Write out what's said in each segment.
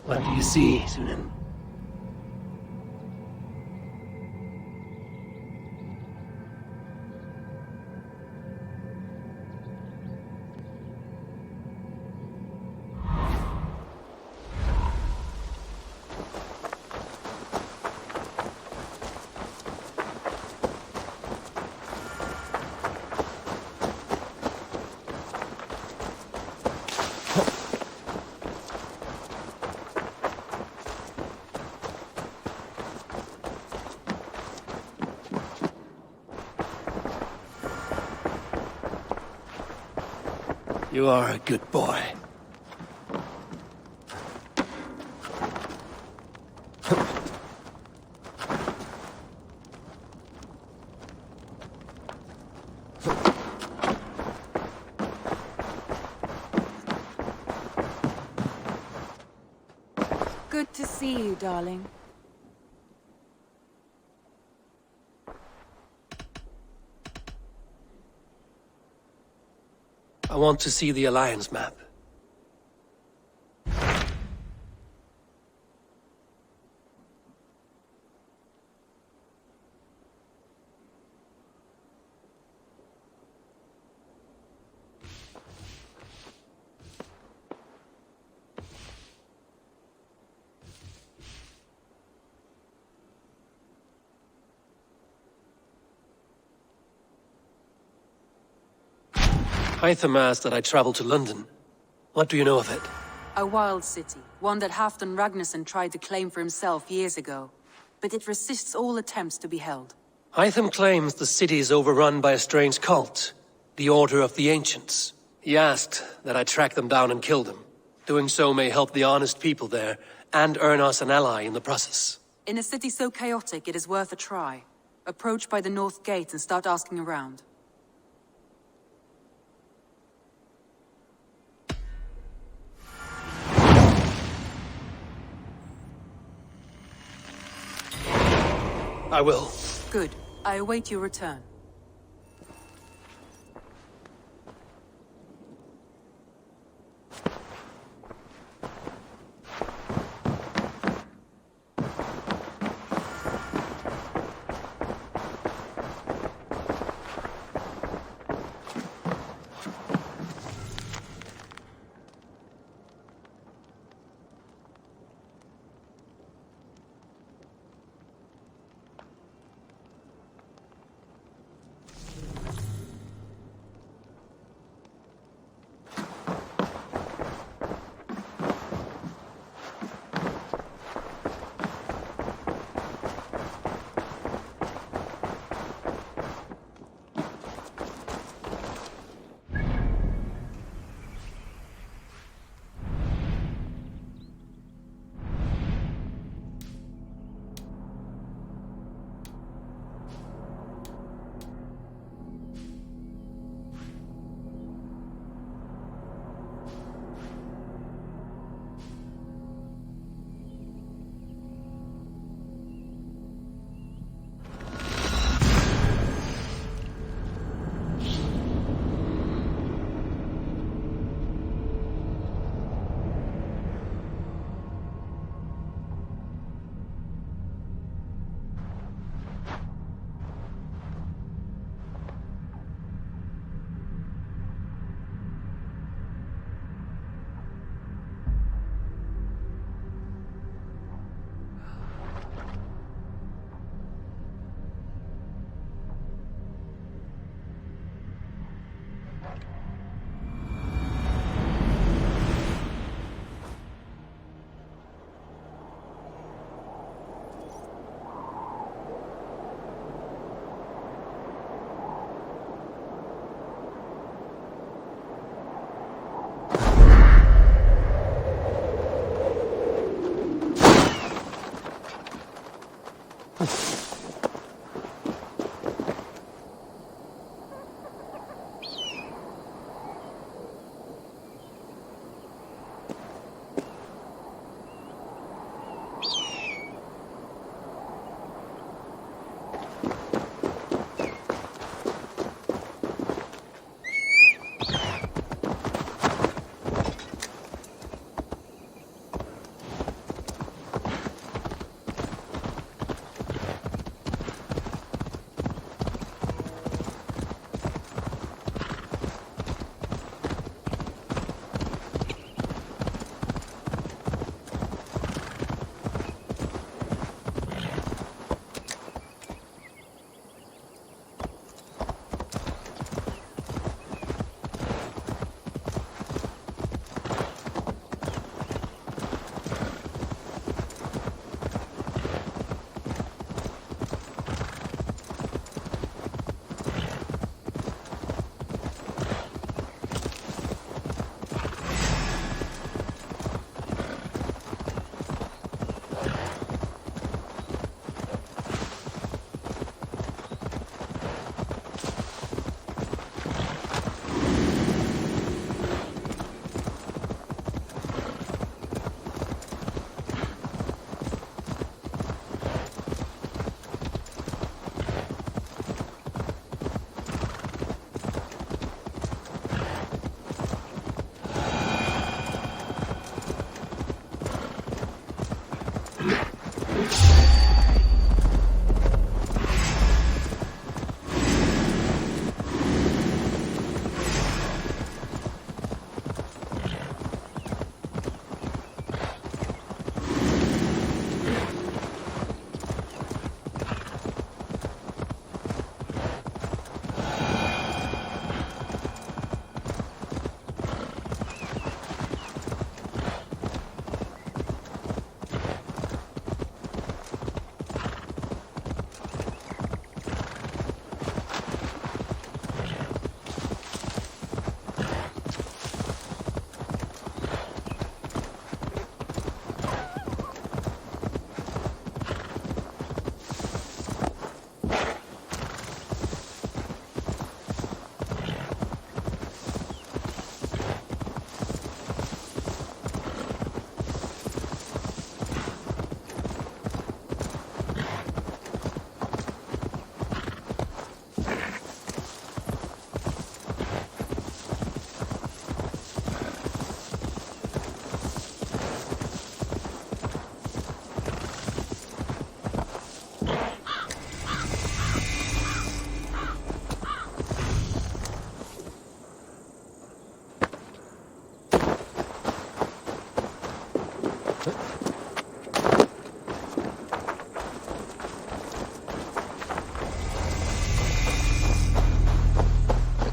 What do you see, Sunan? You are a good boy. Good to see you, darling. I want to see the Alliance map. Hytham asked that I travel to London. What do you know of it? A wild city, one that Halfdan Ragnarsson tried to claim for himself years ago. But it resists all attempts to be held. Hytham claims the city is overrun by a strange cult, the Order of the Ancients. He asked that I track them down and kill them. Doing so may help the honest people there, and earn us an ally in the process. In a city so chaotic, it is worth a try. Approach by the North Gate and start asking around. I will. Good. I await your return.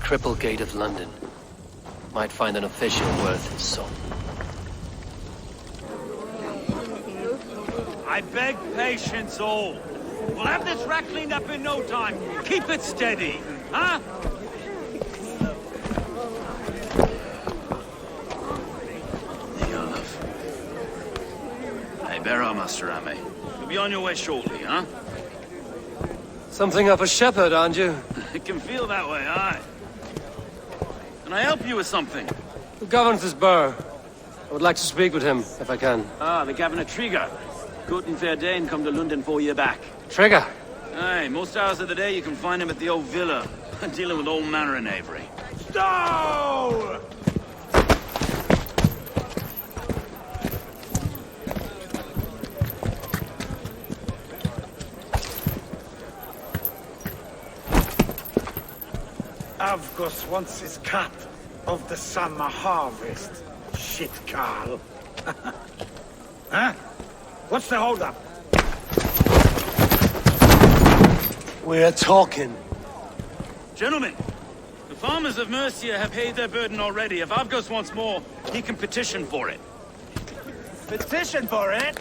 Cripple Gate of London. Might find an official worth his salt. I beg patience all. We'll have this rat cleaned up in no time. Keep it steady, huh? There you are, love. Hey, bear our Master Ame. You'll be on your way shortly, huh? Something of a shepherd, aren't you? It can feel that way, aye. Can I help you with something? Who governs this burgh? I would like to speak with him, if I can. Ah, the Governor Trigger. Guten Verdane come to London 4 year back. Trigger! Aye, most hours of the day you can find him at the old villa, dealing with all manner of knavery. Stow! Avgos wants his cut of the summer harvest. Shit, Carl. Huh? What's the holdup? We're talking. Gentlemen, the farmers of Mercia have paid their burden already. If Avgos wants more, he can petition for it. Petition for it?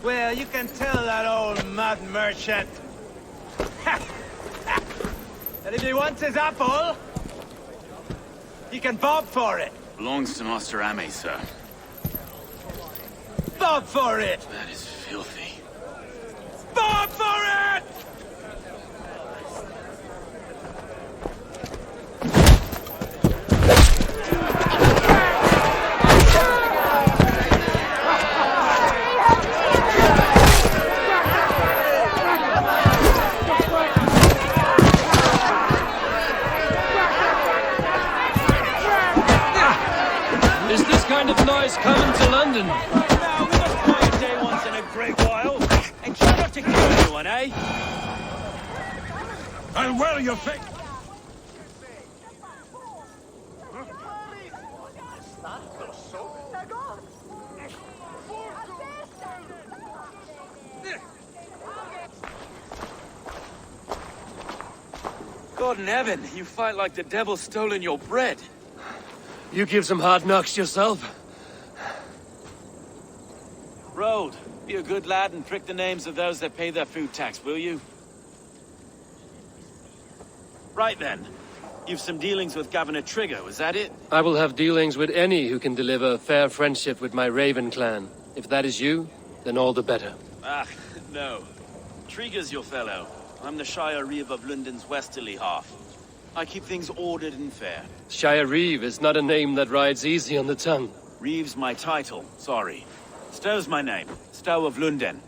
Well, you can tell that old mud merchant. And if he wants his apple, he can bob for it. Belongs to Master Ame, sir. Bob for it! That is filthy. Bob for it! Is this kind of noise coming to London? Now, we must quiet a day once in a great while. And try not to kill anyone, eh? And where are your face? God in heaven, you fight like the devil's stolen your bread. You give some hard knocks yourself. Road, be a good lad and prick the names of those that pay their food tax, will you? Right then. You've some dealings with Governor Trigger, was that it? I will have dealings with any who can deliver a fair friendship with my Raven clan. If that is you, then all the better. Ah, no. Trigger's your fellow. I'm the Shire Reeve of Lunden's westerly half. I keep things ordered and fair. Shire Reeve is not a name that rides easy on the tongue. Reeve's my title, sorry. Stow's my name. Stow of Lunden.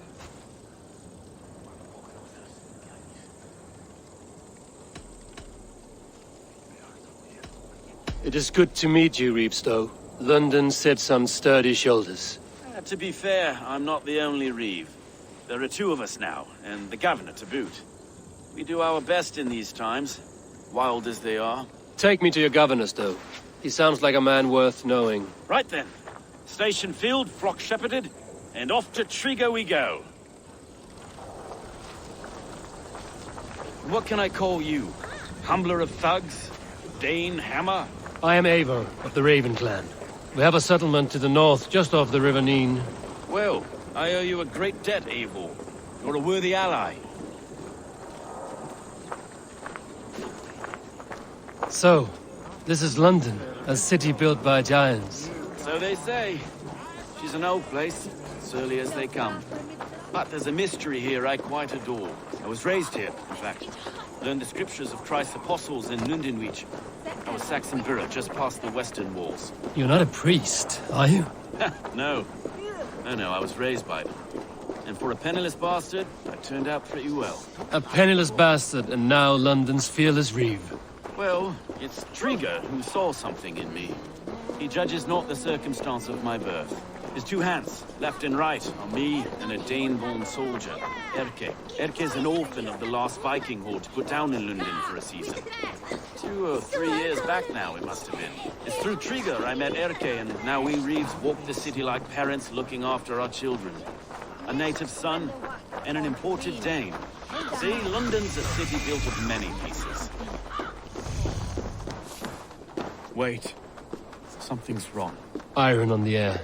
It is good to meet you, Reevestow. London sits on sturdy shoulders. To be fair, I'm not the only Reeve. There are two of us now, and the governor to boot. We do our best in these times, wild as they are. Take me to your governor, Stowe. He sounds like a man worth knowing. Right then. Station filled, flock shepherded, and off to Trigo we go. What can I call you? Humbler of thugs? Dane Hammer? I am Eivor of the Raven clan. We have a settlement to the north, just off the River Neen. Well, I owe you a great debt, Eivor. You're a worthy ally. So, this is London, a city built by giants. So they say. She's an old place, surly as they come. But there's a mystery here I quite adore. I was raised here, in fact. Learned the scriptures of Christ's apostles in Lunden. I was Saxon Borough, just past the western walls. You're not a priest, are you? No. No, I was raised by them. And for a penniless bastard, I turned out pretty well. A penniless bastard, and now London's fearless Reeve. Well, it's Trigger who saw something in me. He judges not the circumstance of my birth. His two hands, left and right, on me and a Dane-born soldier, Erke. Erke is an orphan of the last Viking horde put down in Lunden for a season. 2 or 3 years back now, it must have been. It's through Trigger I met Erke, and now we Reeves walk the city like parents looking after our children. A native son and an imported Dane. See, London's a city built of many pieces. Wait. Something's wrong. Iron on the air.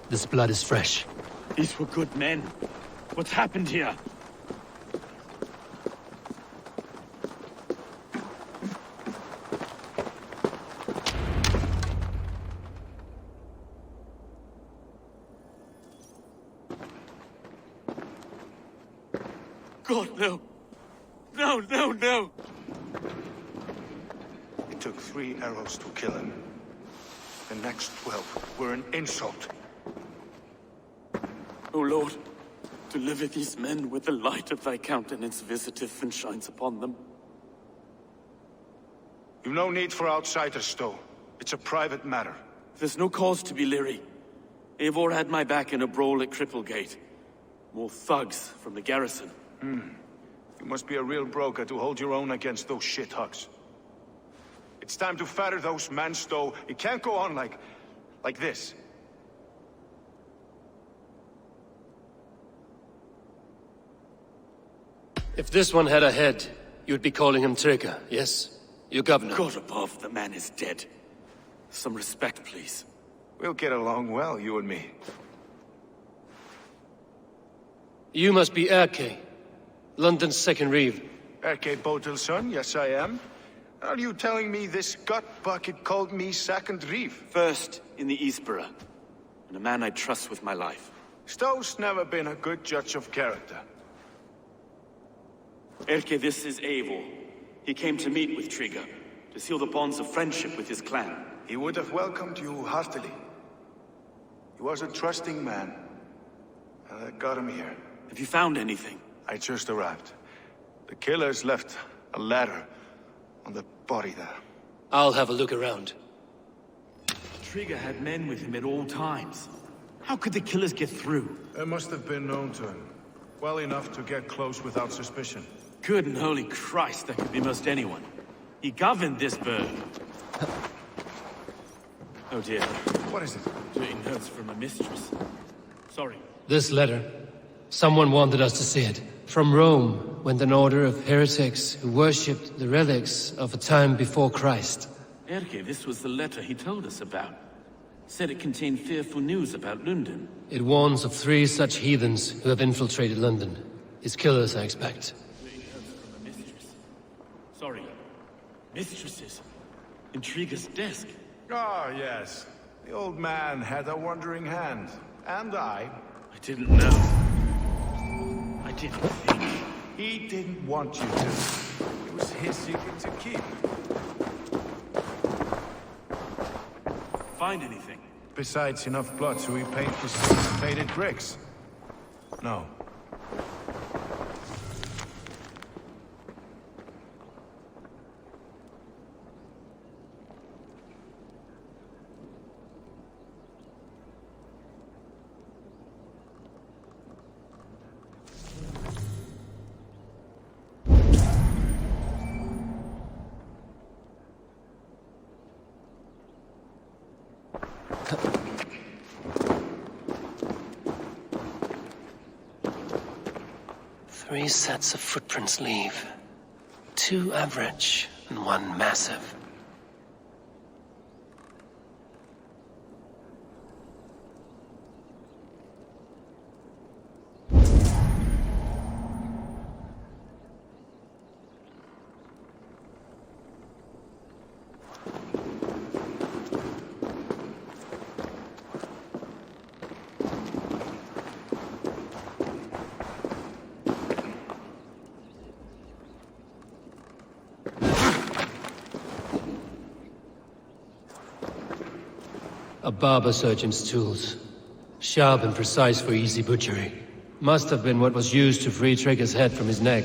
This blood is fresh. These were good men. What's happened here? God, no. No. It took 3 arrows to kill him. The next 12 were an insult. O Lord, deliver these men with the light of thy countenance visiteth and shines upon them. You've no need for outsiders, Stowe. It's a private matter. There's no cause to be leery. Eivor had my back in a brawl at Cripplegate. More thugs from the garrison. You must be a real broker to hold your own against those shithugs. It's time to fatter those men, Stowe. It can't go on like this. If this one had a head, you'd be calling him Trigger, yes? Your governor. God above, the man is dead. Some respect, please. We'll get along well, you and me. You must be Erke, London's second Reeve. Erke Botel's son, yes I am. Are you telling me this gut bucket called me second Reeve? First in the Eastborough, and a man I trust with my life. Stowe's never been a good judge of character. Erke, this is Eivor. He came to meet with Trigger, to seal the bonds of friendship with his clan. He would have welcomed you heartily. He was a trusting man, and I got him here. Have you found anything? I just arrived. The killers left a ladder on the body there. I'll have a look around. Trigger had men with him at all times. How could the killers get through? They must have been known to him. Well enough to get close without suspicion. Good and holy Christ, that could be most anyone. He governed this bird. Oh dear. What is it? Dirty notes from a mistress. Sorry. This letter. Someone wanted us to see it. From Rome went an order of heretics who worshipped the relics of a time before Christ. Erke, this was the letter he told us about. Said it contained fearful news about Lunden. It warns of 3 such heathens who have infiltrated London. His killers, I expect. Sorry. Mistresses. In Trigger's desk. Ah, yes. The old man had a wandering hand. And I didn't know. I didn't think. He didn't want you to. It was his secret to keep. Find anything? Besides enough blood so we paint the faded bricks. No. 3 sets of footprints leave. 2 average and 1 massive. A barber surgeon's tools. Sharp and precise for easy butchery. Must have been what was used to free Trigger's head from his neck.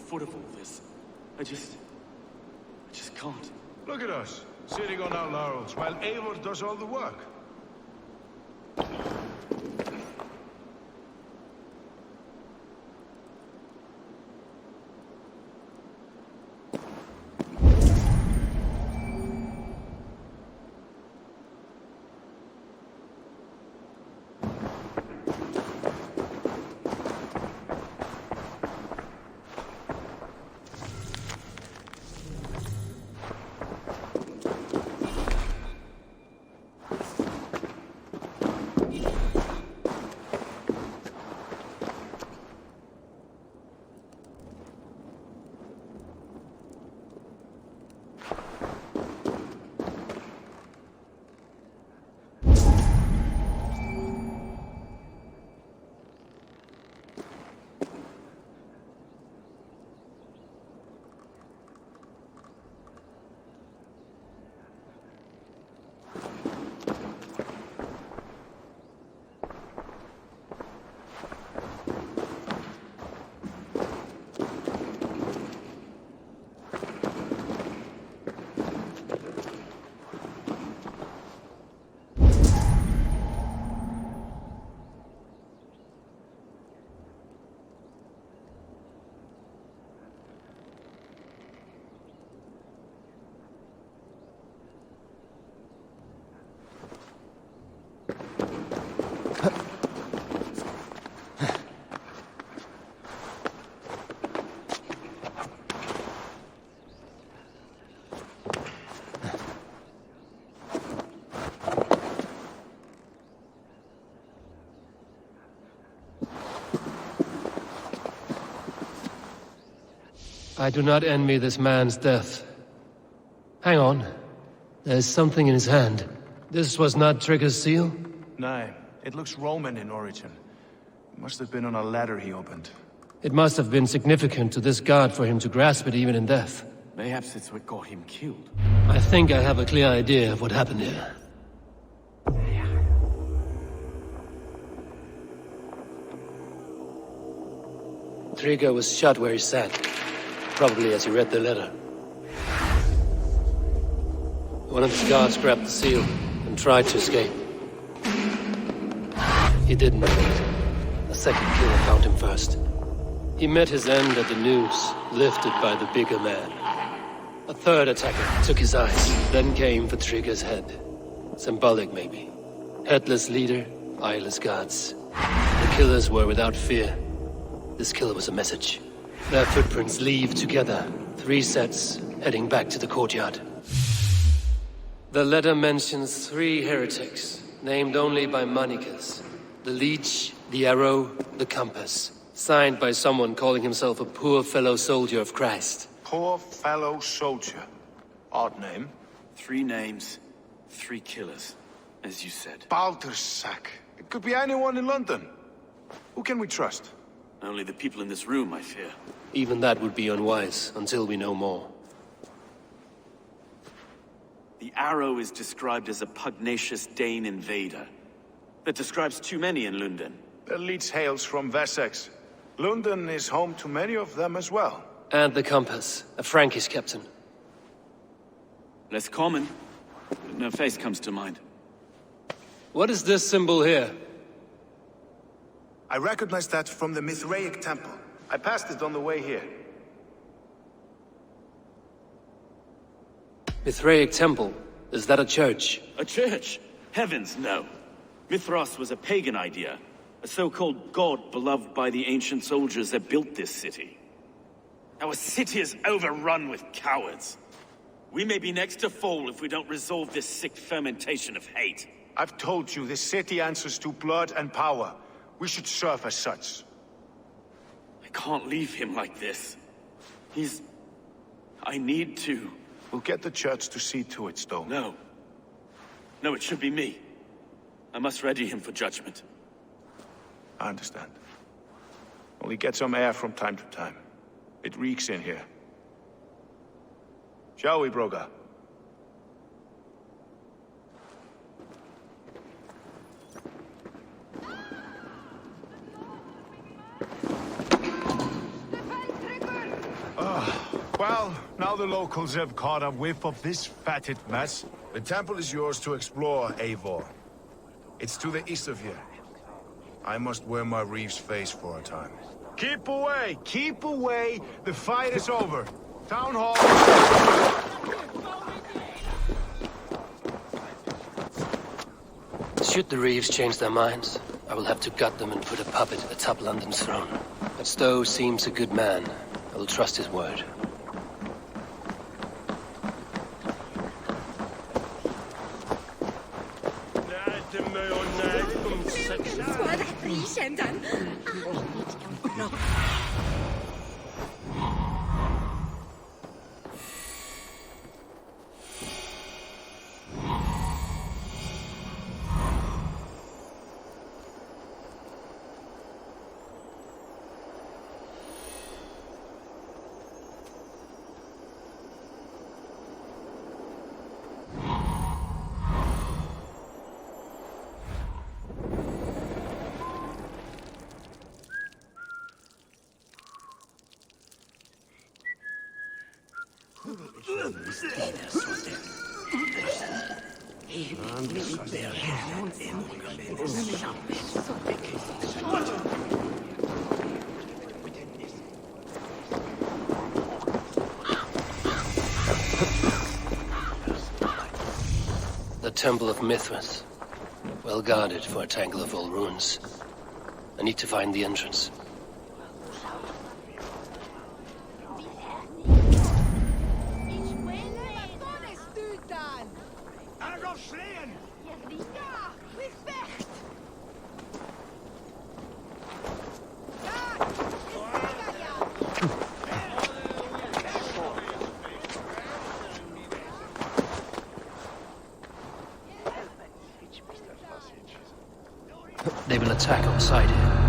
Foot of all this. I just can't. Look at us, sitting on our laurels, while Eivor does all the work. I do not envy this man's death. Hang on. There's something in his hand. This was not Trigger's seal? No, it looks Roman in origin. It must have been on a ladder he opened. It must have been significant to this god for him to grasp it even in death. Mayhaps it's what got him killed. I think I have a clear idea of what happened here. Trigger was shot where he sat, probably as he read the letter. One of his guards grabbed the seal and tried to escape. He didn't make it. A second killer found him first. He met his end at the noose, lifted by the bigger man. A third attacker took his eyes, then came for Trigger's head. Symbolic, maybe. Headless leader, eyeless guards. The killers were without fear. This killer was a message. Their footprints leave together. 3 sets, heading back to the courtyard. The letter mentions 3 heretics, named only by monikers. The leech, the arrow, the compass. Signed by someone calling himself a poor fellow soldier of Christ. Poor fellow soldier. Odd name. 3 names, 3 killers, as you said. Baldersack. It could be anyone in London. Who can we trust? Only the people in this room, I fear. Even that would be unwise, until we know more. The arrow is described as a pugnacious Dane invader. That describes too many in Lunden. The leech hails from Wessex. Lunden is home to many of them as well. And the compass, a Frankish captain. Less common, but no face comes to mind. What is this symbol here? I recognize that from the Mithraic temple. I passed it on the way here. Mithraic temple? Is that a church? A church? Heavens, no. Mithras was a pagan idea. A so-called god beloved by the ancient soldiers that built this city. Our city is overrun with cowards. We may be next to fall if we don't resolve this sick fermentation of hate. I've told you, this city answers to blood and power. We should serve as such. I can't leave him like this. I need to. We'll get the church to see to it, Stone. No. No, it should be me. I must ready him for judgment. I understand. Only get some air from time to time. It reeks in here. Shall we, Broga? Well, now the locals have caught a whiff of this fatted mess. The temple is yours to explore, Eivor. It's to the east of here. I must wear my reeve's face for a time. Keep away! Keep away! The fight is over. Town hall. Should the Reeves change their minds, I will have to gut them and put a puppet atop London's throne. But Stowe seems a good man. I will trust his word. The Temple of Mithras. Well guarded for a tangle of old ruins. I need to find the entrance. They will attack on sight here.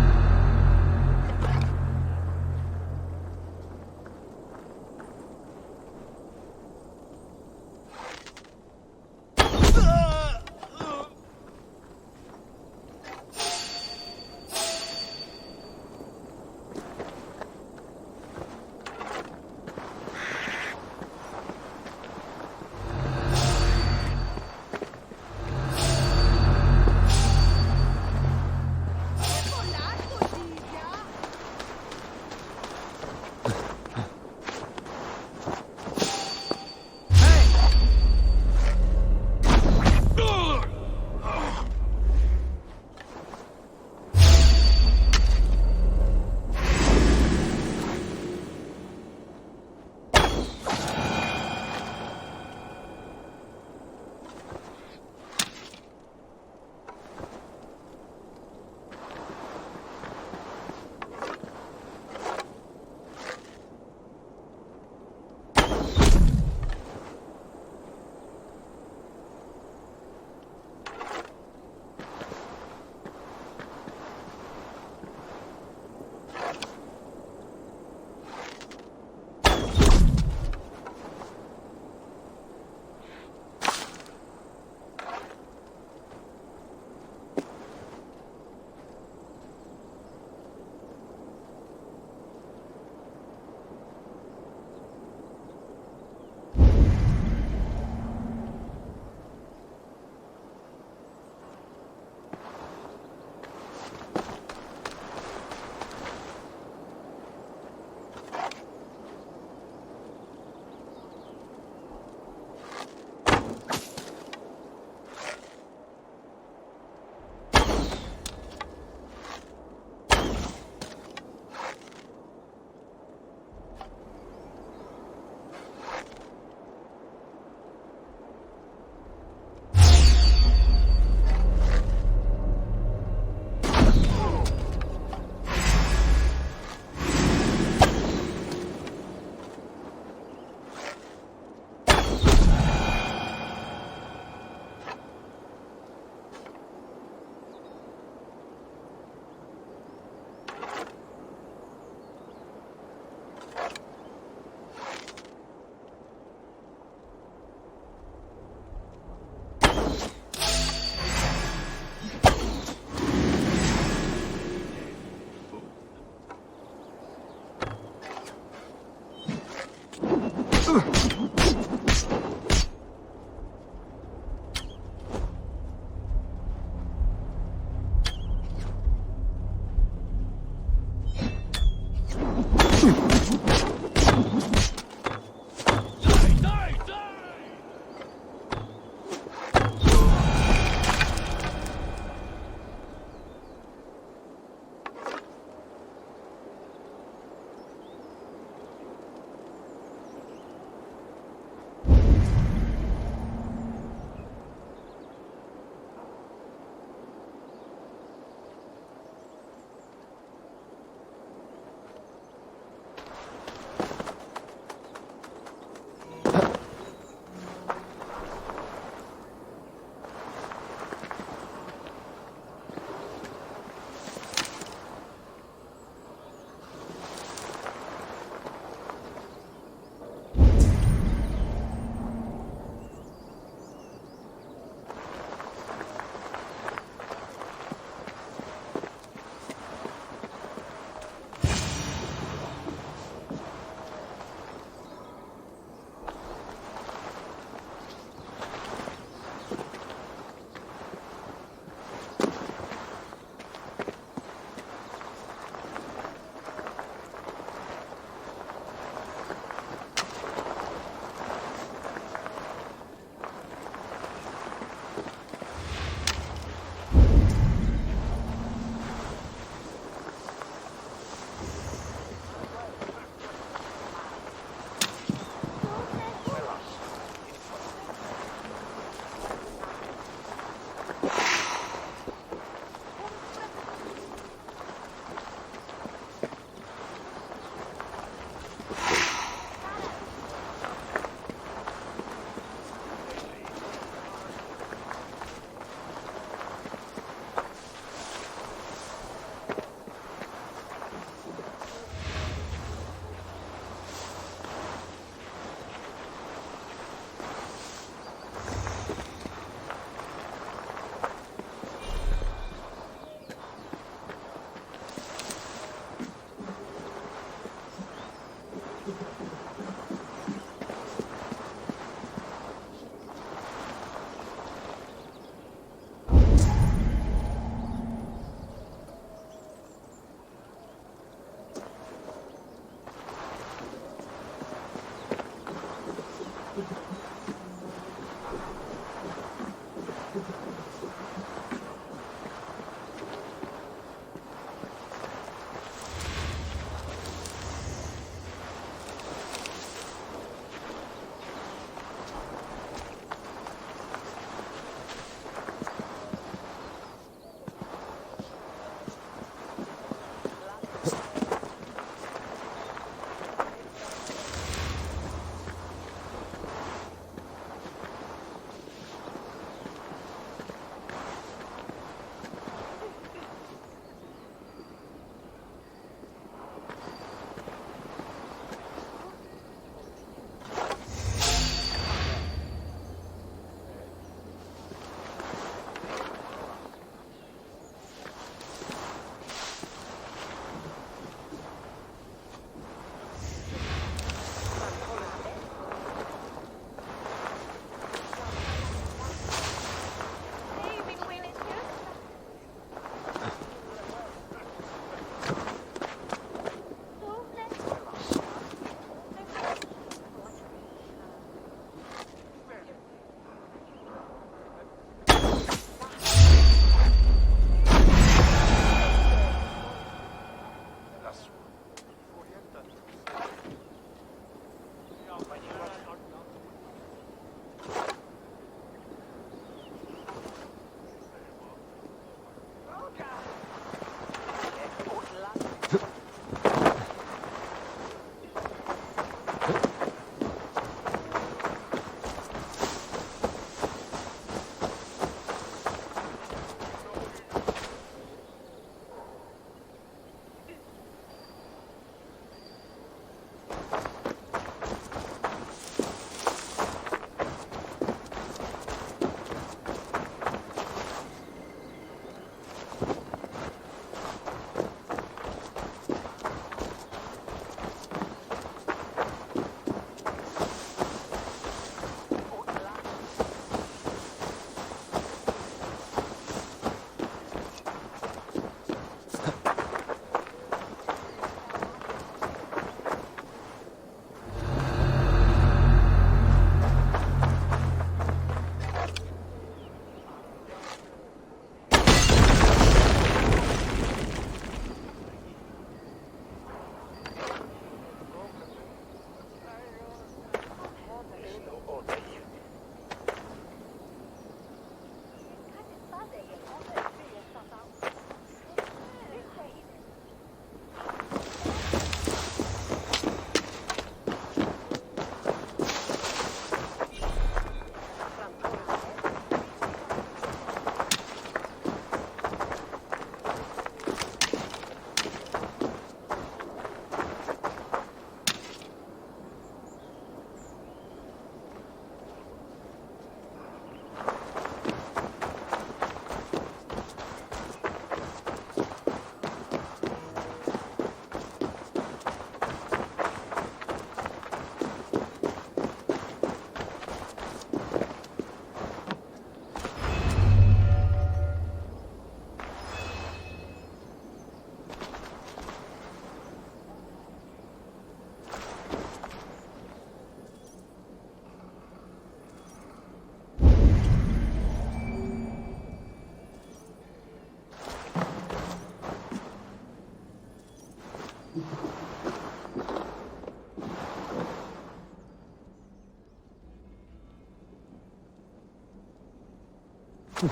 The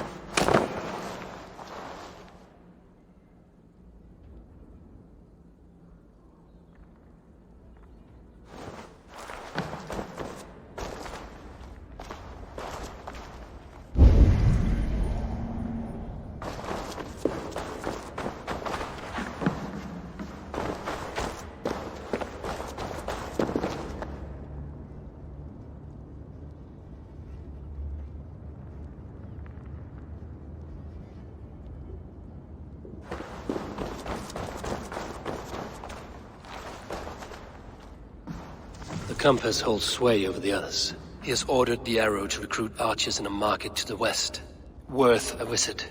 compass holds sway over the others. He has ordered the arrow to recruit archers in a market to the west. Worth a visit.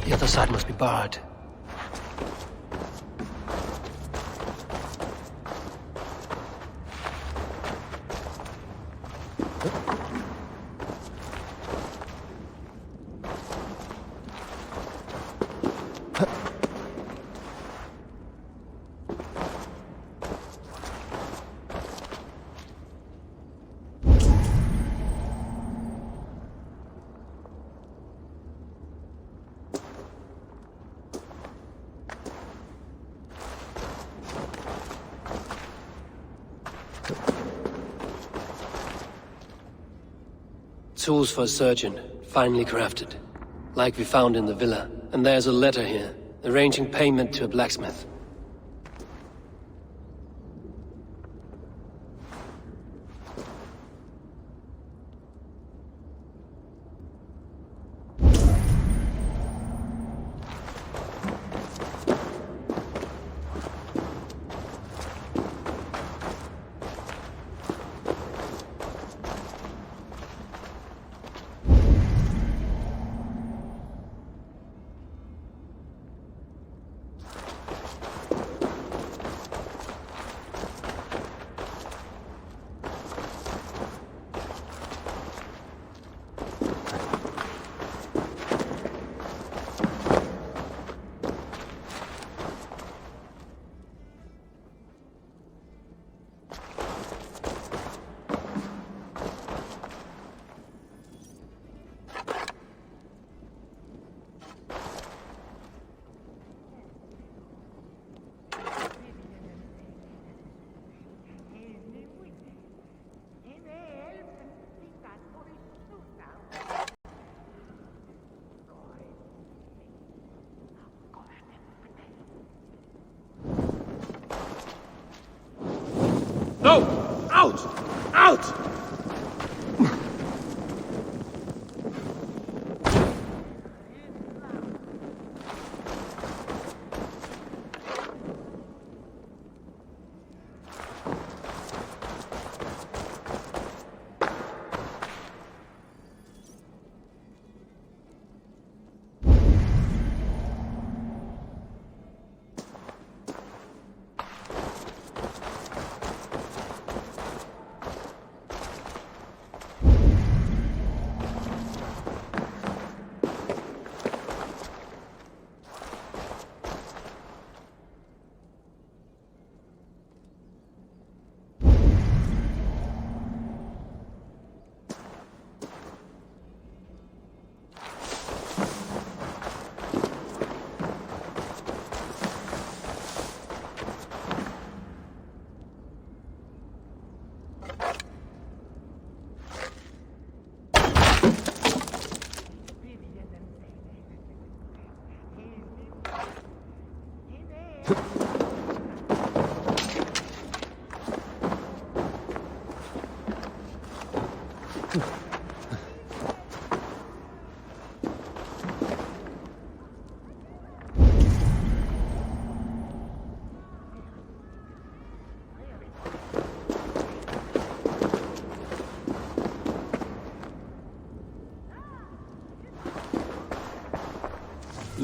The other side must be barred. Tools for a surgeon, finely crafted. Like we found in the villa. And there's a letter here, arranging payment to a blacksmith. No! Out! Out!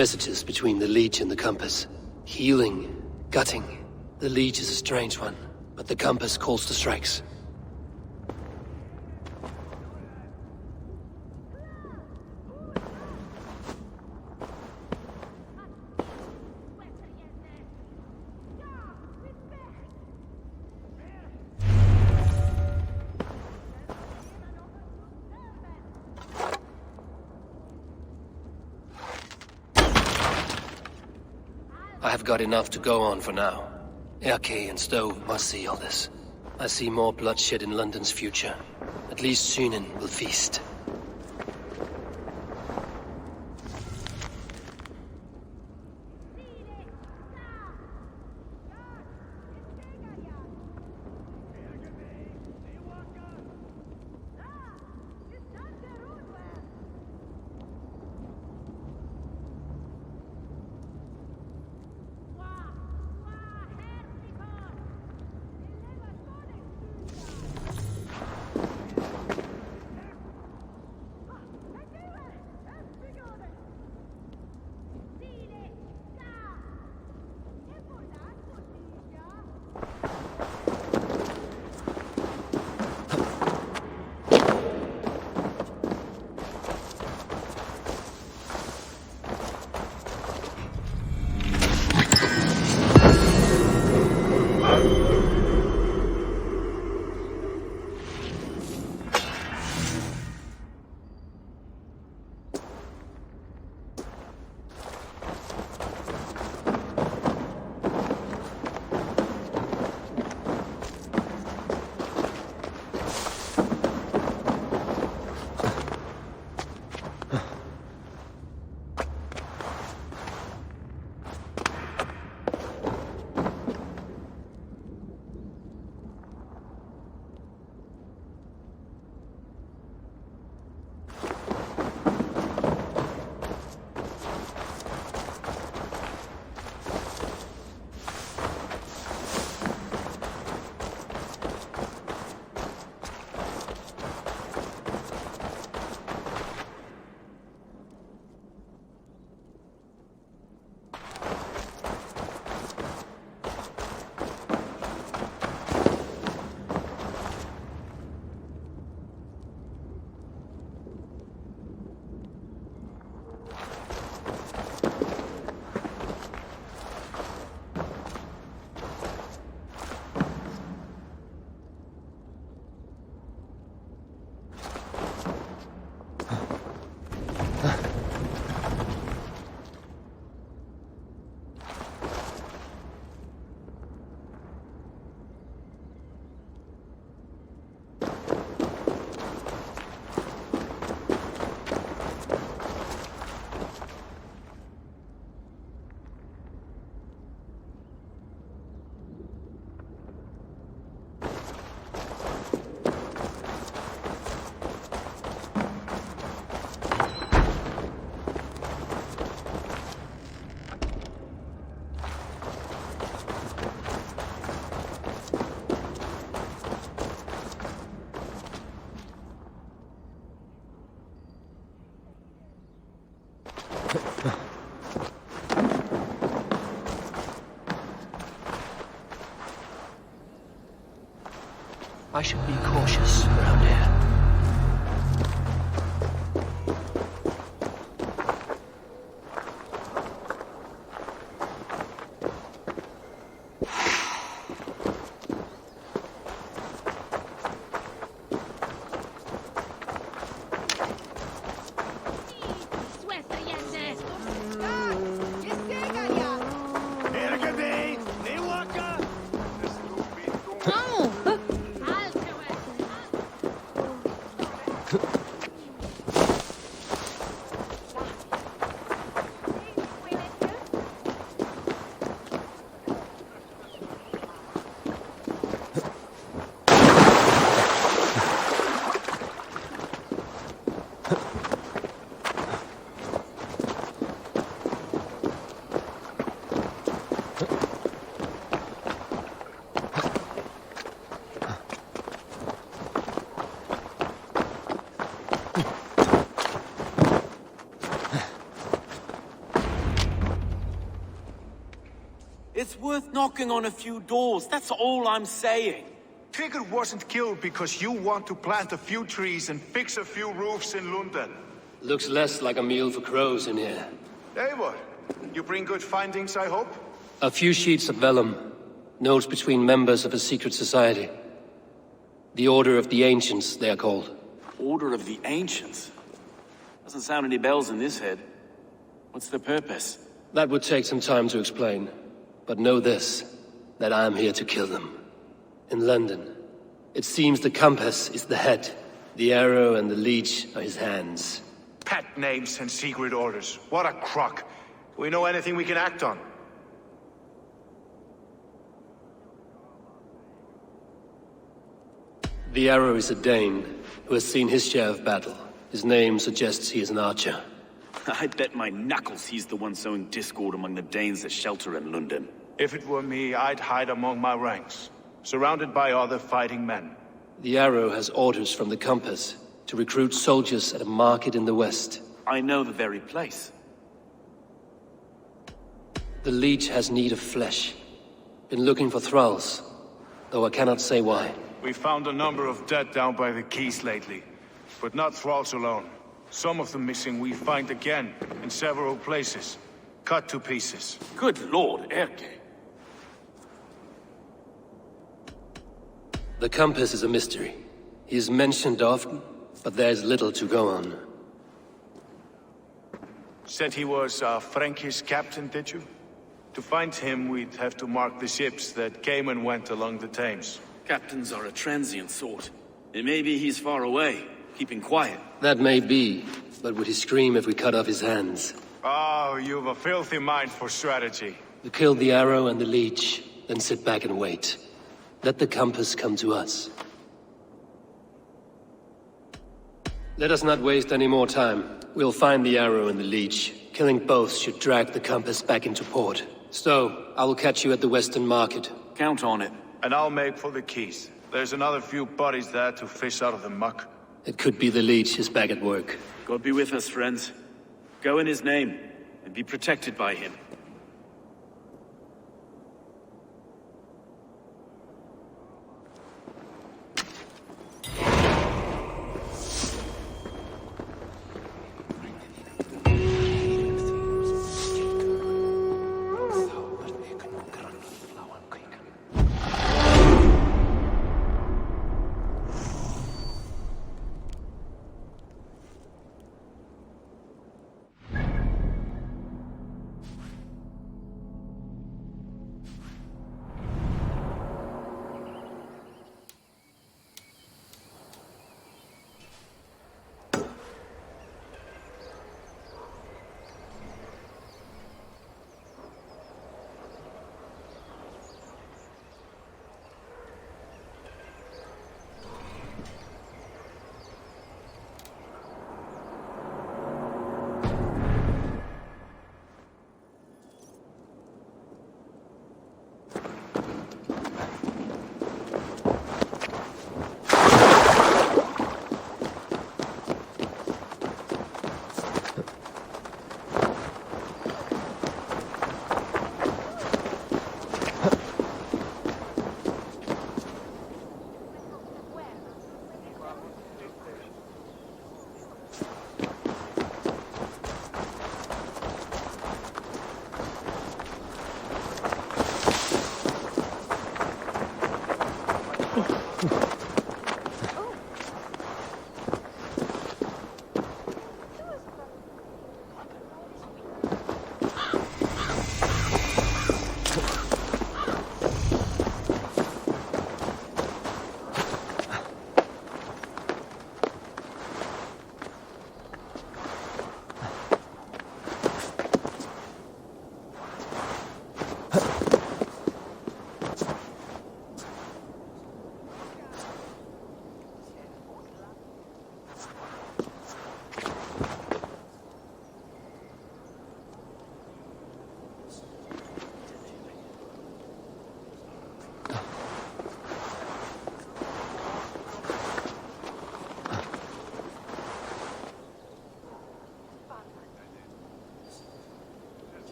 Messages between the Leech and the Compass. Healing, gutting. The Leech is a strange one, but the Compass calls to strikes. I have got enough to go on for now. Erke and Stove must see all this. I see more bloodshed in London's future. At least Synen will feast. I should be cautious around here. It's worth knocking on a few doors, that's all I'm saying. Sigurd wasn't killed because you want to plant a few trees and fix a few roofs in Lunden. Looks less like a meal for crows in here. Eivor, you bring good findings, I hope? A few sheets of vellum. Notes between members of a secret society. The Order of the Ancients, they are called. Order of the Ancients? Doesn't sound any bells in this head. What's the purpose? That would take some time to explain. But know this, that I am here to kill them. In London, it seems the compass is the head. The arrow and the leech are his hands. Pet names and secret orders. What a crock. Do we know anything we can act on? The arrow is a Dane, who has seen his share of battle. His name suggests he is an archer. I bet my knuckles he's the one sowing discord among the Danes that shelter in Lunden. If it were me, I'd hide among my ranks, surrounded by other fighting men. The arrow has orders from the compass to recruit soldiers at a market in the west. I know the very place. The leech has need of flesh. Been looking for thralls, though I cannot say why. We found a number of dead down by the quays lately, but not thralls alone. Some of the missing we find again in several places, cut to pieces. Good lord, Erke. The compass is a mystery. He is mentioned often, but there's little to go on. Said he was a Frankish captain, did you? To find him, we'd have to mark the ships that came and went along the Thames. Captains are a transient sort. It may be he's far away, keeping quiet. That may be, but would he scream if we cut off his hands? Oh, you've a filthy mind for strategy. We kill the arrow and the leech, then sit back and wait. Let the compass come to us. Let us not waste any more time. We'll find the arrow and the leech. Killing both should drag the compass back into port. So, I will catch you at the Western Market. Count on it. And I'll make for the quays. There's another few bodies there to fish out of the muck. It could be the leech is back at work. God be with us, friends. Go in his name, and be protected by him.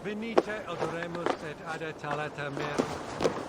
Venite odoremus et ad talata merum.